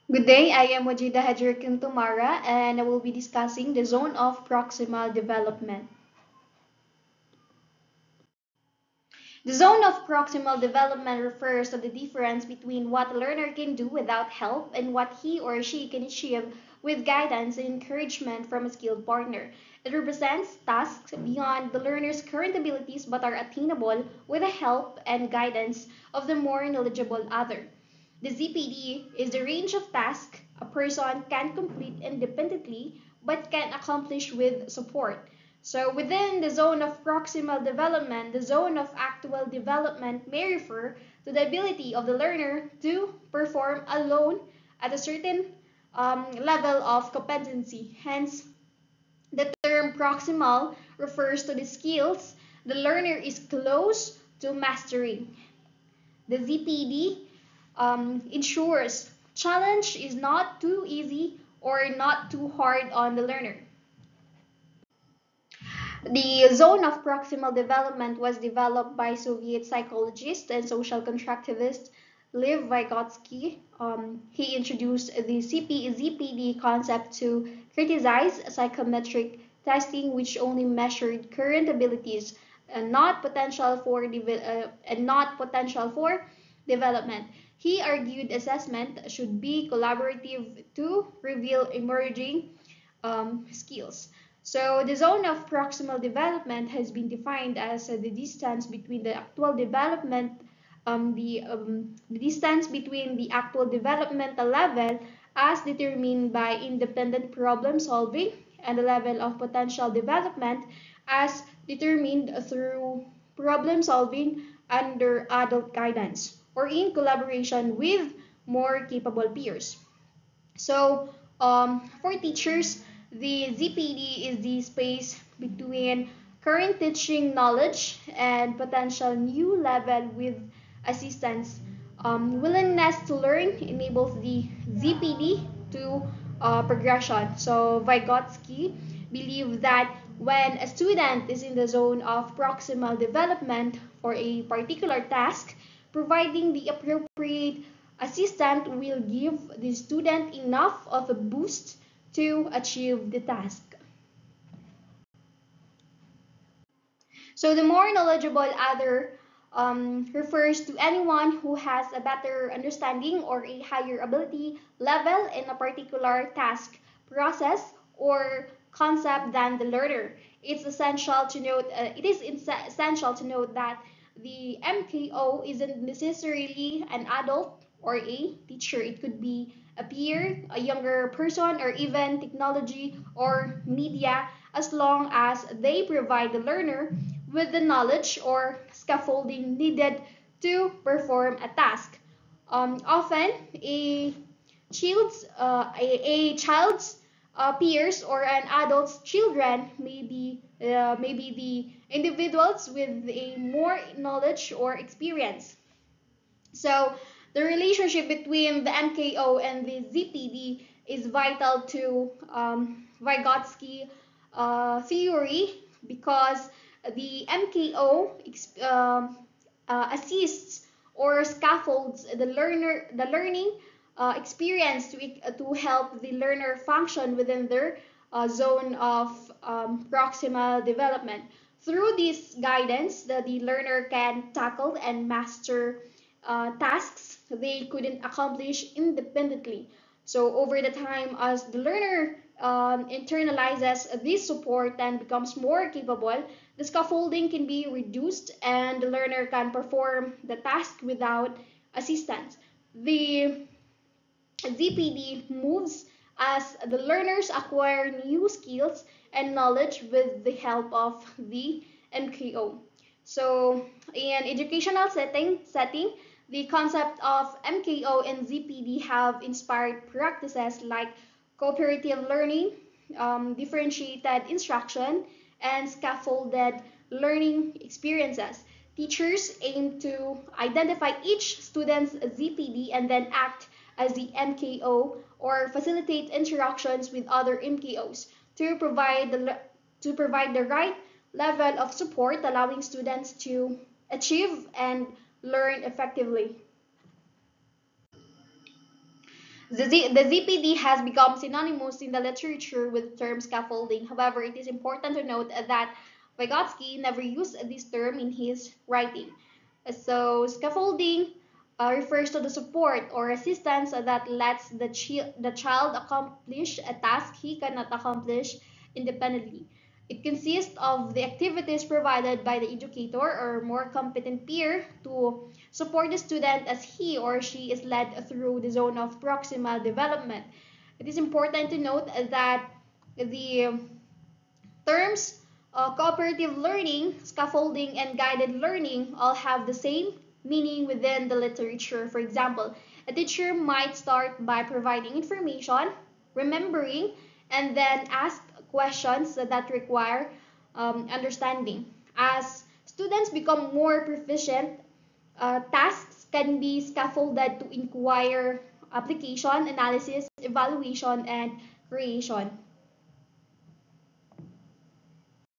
Good day, I am Wajida Hadjirkin Tumara and I will be discussing the zone of proximal development. The zone of proximal development refers to the difference between what a learner can do without help and what he or she can achieve with guidance and encouragement from a skilled partner. It represents tasks beyond the learner's current abilities but are attainable with the help and guidance of the more knowledgeable other. The ZPD is the range of tasks a person can complete independently but can accomplish with support. So within the zone of proximal development, the zone of actual development may refer to the ability of the learner to perform alone at a certain level of competency. Hence, the term proximal refers to the skills the learner is close to mastering. The ZPD ensures challenge is not too easy or not too hard on the learner. The zone of proximal development was developed by Soviet psychologist and social constructivist Lev Vygotsky. He introduced the ZPD concept to criticize psychometric testing, which only measured current abilities and not potential for development. He argued assessment should be collaborative to reveal emerging skills. So the zone of proximal development has been defined as the distance between the actual development, the distance between the actual developmental level as determined by independent problem solving and the level of potential development as determined through problem solving under adult guidance or in collaboration with more capable peers. So for teachers, the ZPD is the space between current teaching knowledge and potential new level with assistance. Willingness to learn enables the ZPD to progression. So Vygotsky believed that when a student is in the zone of proximal development for a particular task, providing the appropriate assistant will give the student enough of a boost to achieve the task. So the more knowledgeable other refers to anyone who has a better understanding or a higher ability level in a particular task, process, or concept than the learner. It is essential to note that the MKO isn't necessarily an adult or a teacher. It could be a peer, a younger person, or even technology or media as long as they provide the learner with the knowledge or scaffolding needed to perform a task. Often, a child's peers or an adult's children may be the individuals with a more knowledge or experience. So the relationship between the MKO and the ZPD is vital to Vygotsky theory because the MKO assists or scaffolds the learning experience to help the learner function within their zone of proximal development. Through this guidance, the learner can tackle and master tasks they couldn't accomplish independently. So over the time, as the learner internalizes this support and becomes more capable, the scaffolding can be reduced and the learner can perform the task without assistance. The ZPD moves as the learners acquire new skills and knowledge with the help of the MKO. So, in educational setting, the concept of MKO and ZPD have inspired practices like cooperative learning, differentiated instruction, and scaffolded learning experiences. Teachers aim to identify each student's ZPD and then act as the MKO or facilitate interactions with other MKOs to provide the right level of support, allowing students to achieve and learn effectively. The ZPD has become synonymous in the literature with the term scaffolding. However, it is important to note that Vygotsky never used this term in his writing. So, scaffolding refers to the support or assistance that lets the child accomplish a task he cannot accomplish independently. It consists of the activities provided by the educator or more competent peer to support the student as he or she is led through the zone of proximal development. It is important to note that the terms cooperative learning, scaffolding, and guided learning all have the same meaning within the literature. For example, a teacher might start by providing information, remembering, and then ask questions that require understanding. As students become more proficient, tasks can be scaffolded to inquire application, analysis, evaluation, and creation.